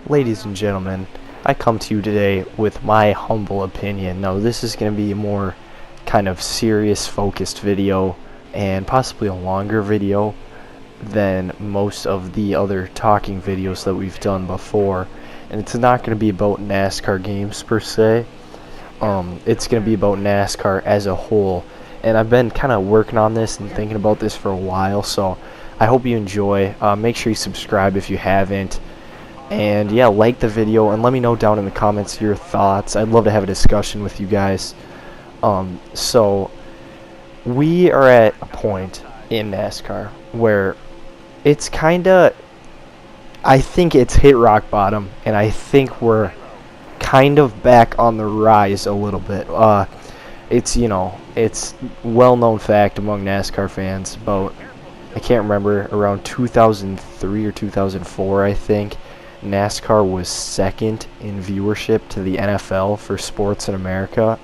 Ladies and gentlemen, I come to you today with my humble opinion. Now, this is going to be a more kind of serious focused video and possibly a longer video than most of the other talking videos that we've done before. And it's not going to be about NASCAR games per se. It's going to be about NASCAR as a whole. And I've been kind of working on this and thinking about this for a while, so I hope you enjoy. Make sure you subscribe if you haven't. And yeah, like the video and let me know down in the comments your thoughts. I'd love to have a discussion with you guys. So we are at a point in NASCAR where it's kinda, I think it's hit rock bottom, and I think we're kind of back on the rise a little bit. It's well-known fact among NASCAR fans about, I can't remember, around 2003 or 2004, I think, NASCAR was second in viewership to the NFL for sports in America,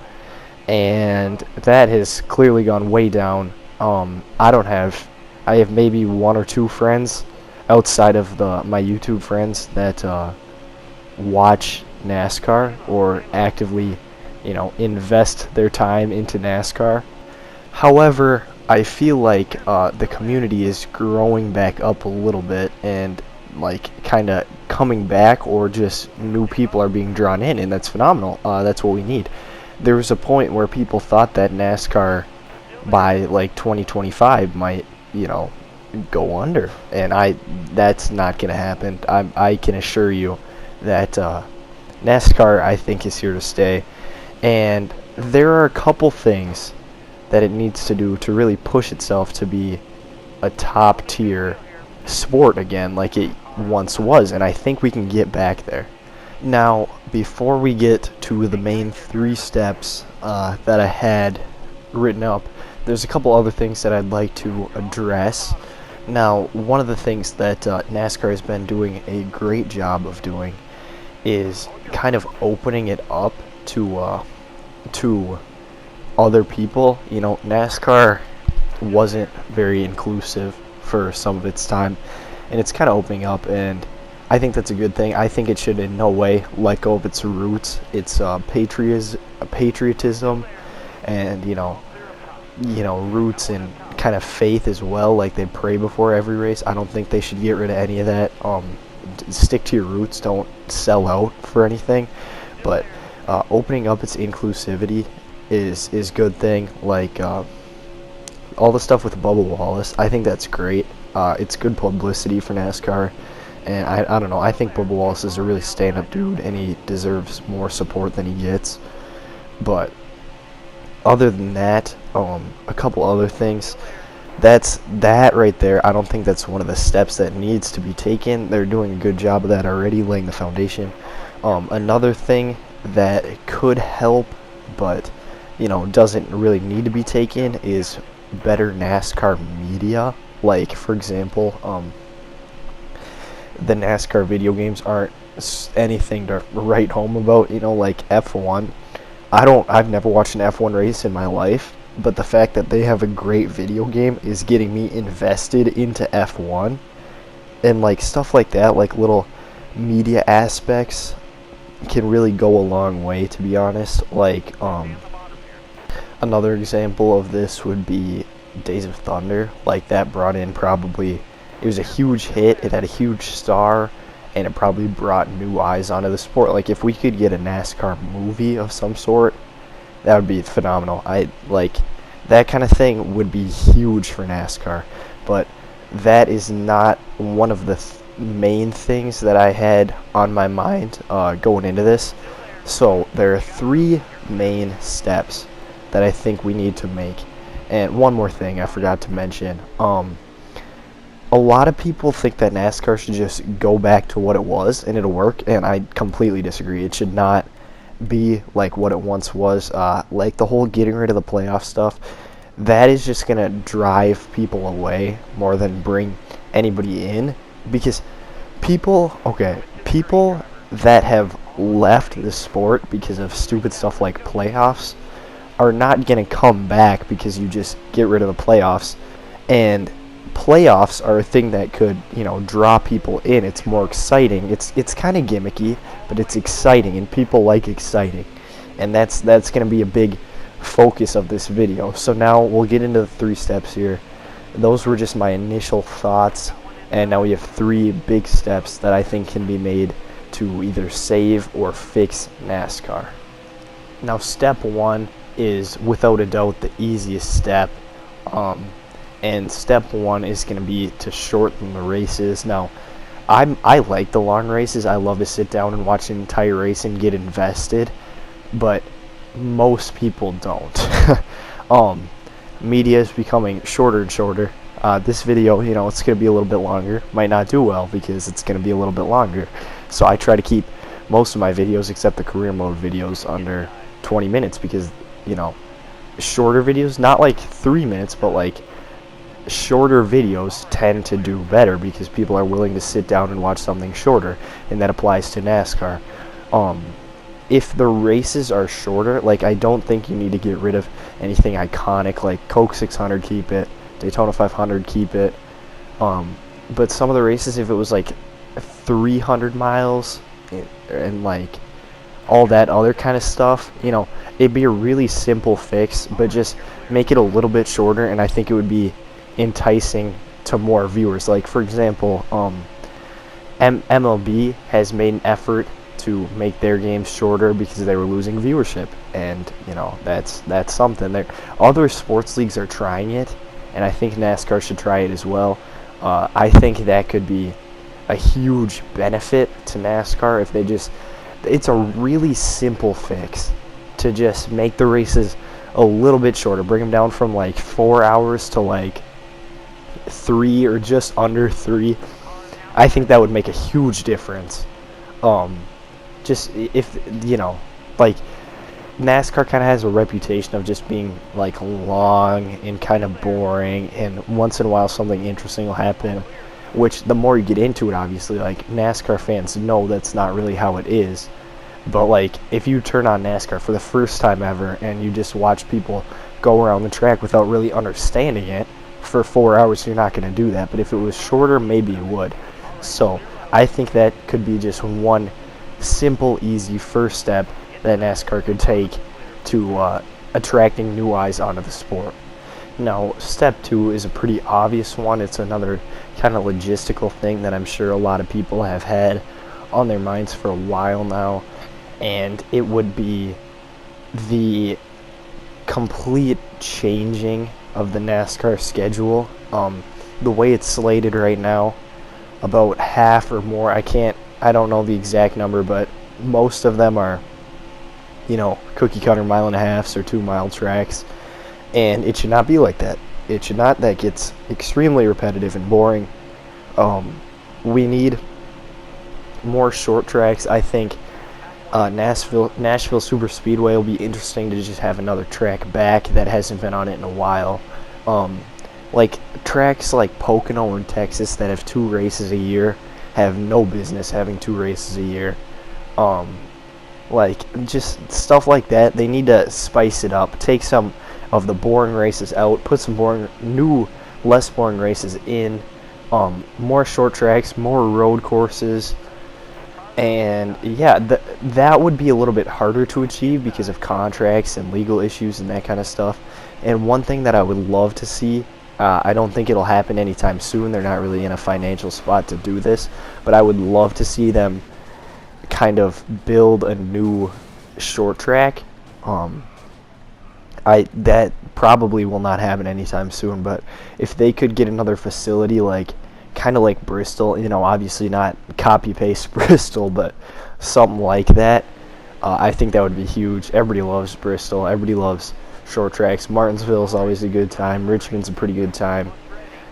and that has clearly gone way down. I have maybe one or two friends outside of my YouTube friends that watch NASCAR or actively, invest their time into NASCAR. However, I feel like the community is growing back up a little bit and kind of coming back, or just new people are being drawn in, and that's phenomenal. That's what we need. There was a point where people thought that NASCAR by 2025 might go under, and that's not gonna happen. I can assure you that NASCAR, I think, is here to stay, and there are a couple things that it needs to do to really push itself to be a top tier sport again, like it once was, and I think we can get back there. Now, before we get to the main three steps that I had written up, there's a couple other things that I'd like to address. Now, one of the things that NASCAR has been doing a great job of doing is kind of opening it up to other people. NASCAR wasn't very inclusive for some of its time, and it's kind of opening up, and I think that's a good thing. I think it should in no way let go of its roots, its patriotism, and roots and kind of faith as well. Like, they pray before every race. I don't think they should get rid of any of that. Stick to your roots. Don't sell out for anything. But opening up its inclusivity is a good thing. All the stuff with Bubba Wallace, I think that's great. It's good publicity for NASCAR, and I don't know, I think Bubba Wallace is a really stand-up dude, and he deserves more support than he gets. But other than that, a couple other things. That right there, I don't think that's one of the steps that needs to be taken. They're doing a good job of that already, laying the foundation. Another thing that could help, but doesn't really need to be taken, is better NASCAR media. Like, for example, the NASCAR video games aren't anything to write home about. Like F1. I've never watched an F1 race in my life, but the fact that they have a great video game is getting me invested into F1, and stuff like that, like little media aspects can really go a long way, to be honest. Another example of this would be Days of Thunder. That brought in, probably, it was a huge hit, it had a huge star, and it probably brought new eyes onto the sport. If we could get a NASCAR movie of some sort, that would be phenomenal. That kind of thing would be huge for NASCAR, but that is not one of the main things that I had on my mind going into this. So there are three main steps that I think we need to make. And one more thing I forgot to mention. A lot of people think that NASCAR should just go back to what it was and it'll work, and I completely disagree. It should not be like what it once was. The whole getting rid of the playoff stuff, that is just going to drive people away more than bring anybody in, because people that have left the sport because of stupid stuff like playoffs are not going to come back because you just get rid of the playoffs. And playoffs are a thing that could, draw people in. It's more exciting. It's kind of gimmicky, but it's exciting, and people like exciting. And that's going to be a big focus of this video. So now we'll get into the 3 steps here. Those were just my initial thoughts, and now we have 3 big steps that I think can be made to either save or fix NASCAR. Now, step 1 is without a doubt the easiest step. And step 1 is going to be to shorten the races. Now, I like the long races. I love to sit down and watch an entire race and get invested, but most people don't. Media is becoming shorter and shorter. This video, it's going to be a little bit longer. Might not do well because it's going to be a little bit longer. So I try to keep most of my videos, except the career mode videos, under 20 minutes because, shorter videos, not like 3 minutes, but like shorter videos tend to do better because people are willing to sit down and watch something shorter, and that applies to NASCAR. If the races are shorter, like, I don't think you need to get rid of anything iconic, like Coke 600, keep it, Daytona 500, keep it, but some of the races, if it was like 300 miles and like all that other kind of stuff, it'd be a really simple fix, but just make it a little bit shorter, and I think it would be enticing to more viewers. Like, for example, MLB has made an effort to make their games shorter because they were losing viewership, and that's something. Other sports leagues are trying it, and I think NASCAR should try it as well. I think that could be a huge benefit to NASCAR if they just, it's a really simple fix to just make the races a little bit shorter, bring them down from like 4 hours to like 3 or just under 3. I think that would make a huge difference. Just if, like, NASCAR kind of has a reputation of just being like long and kind of boring, and once in a while something interesting will happen, which the more you get into it, obviously, like, NASCAR fans know that's not really how it is. But like, if you turn on NASCAR for the first time ever and you just watch people go around the track without really understanding it for 4 hours, you're not going to do that. But if it was shorter, maybe you would. So I think that could be just one simple, easy first step that NASCAR could take to attracting new eyes onto the sport. Now, step 2 is a pretty obvious one. It's another kind of logistical thing that I'm sure a lot of people have had on their minds for a while now, and it would be the complete changing of the NASCAR schedule. The way it's slated right now, about half or more, I don't know the exact number, but most of them are, cookie cutter 1.5 or 2 mile tracks, and it should not be like that. It should not. That gets extremely repetitive and boring. We need more short tracks. I think Nashville Super Speedway will be interesting to just have another track back that hasn't been on it in a while. Like, tracks like Pocono in Texas that have 2 races a year have no business having 2 races a year. Like, just stuff like that. They need to spice it up. Take some of the boring races out. Put some new, less boring races in. More short tracks, more road courses. And yeah, that would be a little bit harder to achieve because of contracts and legal issues and that kind of stuff. And one thing that I would love to see, I don't think it'll happen anytime soon. They're not really in a financial spot to do this, but I would love to see them kind of build a new short track. That probably will not happen anytime soon, but if they could get another facility kind of like Bristol, obviously not copy-paste Bristol, but something like that, I think that would be huge. Everybody loves Bristol. Everybody loves short tracks. Martinsville is always a good time. Richmond's a pretty good time.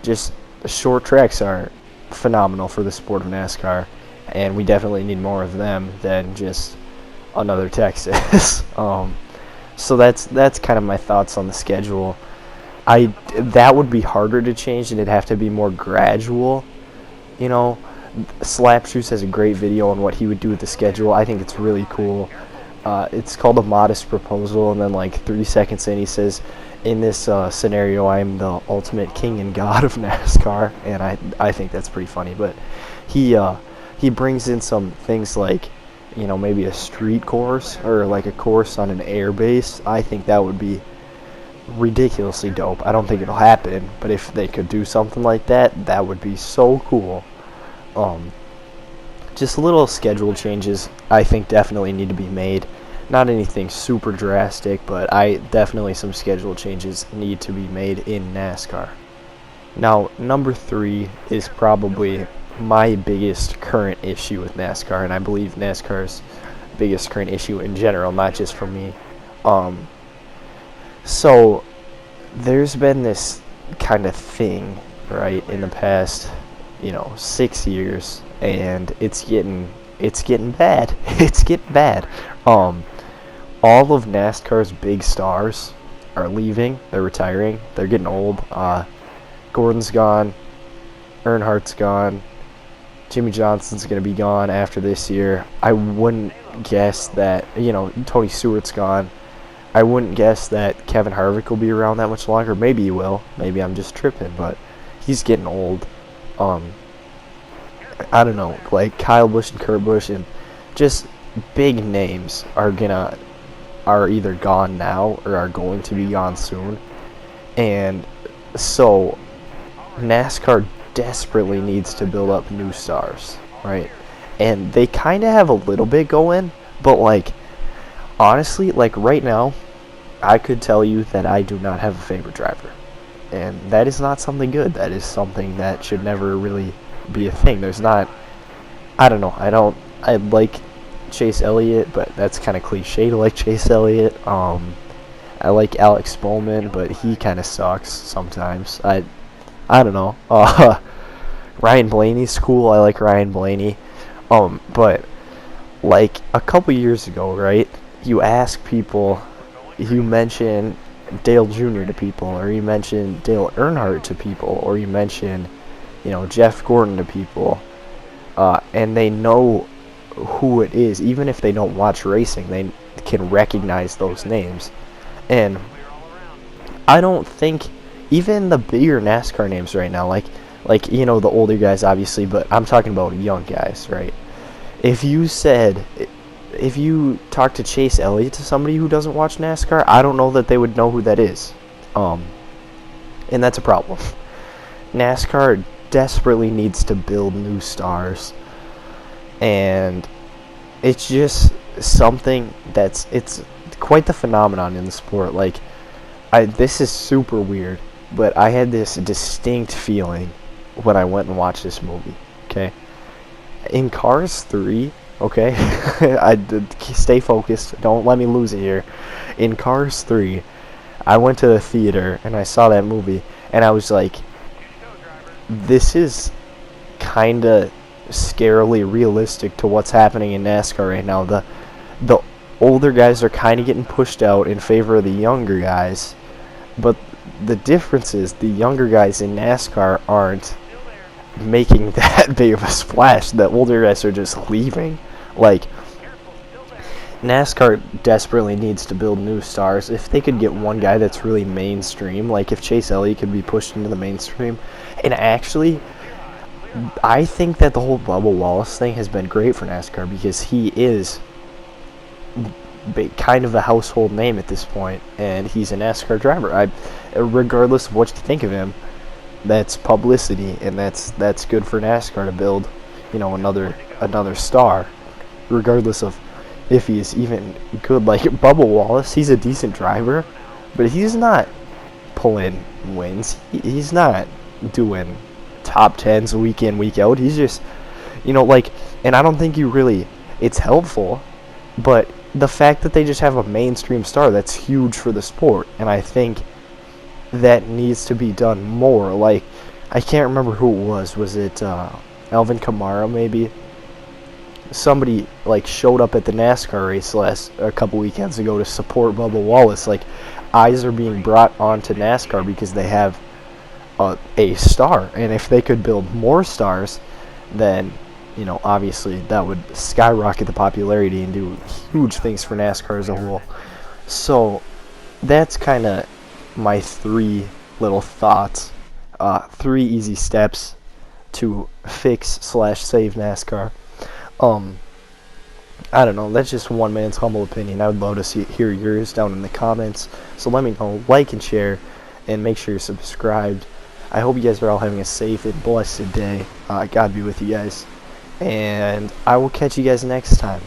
Just short tracks are phenomenal for the sport of NASCAR, and we definitely need more of them than just another Texas. So that's kind of my thoughts on the schedule. That would be harder to change, and it'd have to be more gradual. Slapshoes has a great video on what he would do with the schedule. I think it's really cool. It's called A Modest Proposal, and then 3 seconds in he says, in this scenario, I'm the ultimate king and god of NASCAR, and I think that's pretty funny. But he brings in some things like, maybe a street course or like a course on an air base. I think that would be ridiculously dope. I don't think it'll happen, but if they could do something like that, that would be so cool. Just little schedule changes I think definitely need to be made. Not anything super drastic, but definitely some schedule changes need to be made in NASCAR. Now, number 3 is probably my biggest current issue with NASCAR, and I believe NASCAR's biggest current issue in general, not just for me. So there's been this kind of thing, right, in the past, 6 years, and it's getting bad. It's getting bad. All of NASCAR's big stars are leaving. They're retiring. They're getting old. Gordon's gone. Earnhardt's gone. Jimmy Johnson's going to be gone after this year. I wouldn't guess that, Tony Stewart's gone. I wouldn't guess that Kevin Harvick will be around that much longer. Maybe he will. Maybe I'm just tripping, but he's getting old. I don't know, like Kyle Busch and Kurt Busch and just big names are either gone now or are going to be gone soon. And so NASCAR desperately needs to build up new stars, right? And they kind of have a little bit going, but like honestly, like right now, I could tell you that I do not have a favorite driver. And that is not something good. That is something that should never really be a thing. There's not, I don't know, I like Chase Elliott, but that's kind of cliche to like Chase Elliott. I like Alex Bowman, but he kind of sucks sometimes. I don't know. Ryan Blaney's cool. I like Ryan Blaney. But like a couple years ago, right? You ask people, you mention Dale Jr. to people, or you mention Dale Earnhardt to people, or you mention, Jeff Gordon to people, and they know who it is. Even if they don't watch racing, they can recognize those names. And I don't think even the bigger NASCAR names right now, like the older guys obviously, but I'm talking about young guys, right? If you talk to Chase Elliott to somebody who doesn't watch NASCAR, I don't know that they would know who that is. And that's a problem. NASCAR desperately needs to build new stars. And it's just something it's quite the phenomenon in the sport. Like, this is super weird, but I had this distinct feeling when I went and watched this movie, okay? In Cars 3, okay? Stay focused. Don't let me lose it here. In Cars 3, I went to the theater and I saw that movie, and I was like, this is kind of scarily realistic to what's happening in NASCAR right now. The older guys are kind of getting pushed out in favor of the younger guys, but the difference is the younger guys in NASCAR aren't making that big of a splash. The older guys are just leaving. Like, NASCAR desperately needs to build new stars. If they could get one guy that's really mainstream, like if Chase Elliott could be pushed into the mainstream, and actually, I think that the whole Bubba Wallace thing has been great for NASCAR because he is kind of a household name at this point, and he's a NASCAR driver. Regardless of what you think of him, that's publicity, and that's good for NASCAR to build, another star, regardless of if he's even good. Like Bubba Wallace, he's a decent driver, but he's not pulling wins. He's not doing top 10s week in, week out. He's just, and I don't think it's helpful, but the fact that they just have a mainstream star, that's huge for the sport, and I think that needs to be done more. Like, I can't remember who it was. Was it Alvin Kamara, maybe? Somebody, showed up at the NASCAR race a couple weekends ago to support Bubba Wallace. Like, eyes are being brought onto NASCAR because they have a star, and if they could build more stars, then obviously that would skyrocket the popularity and do huge things for NASCAR as a whole. So that's kind of my 3 little thoughts, 3 easy steps to fix/save NASCAR. I don't know, that's just one man's humble opinion. I would love to hear yours down in the comments. So let me know, like and share, and make sure you're subscribed. I hope you guys are all having a safe and blessed day. God be with you guys. And I will catch you guys next time.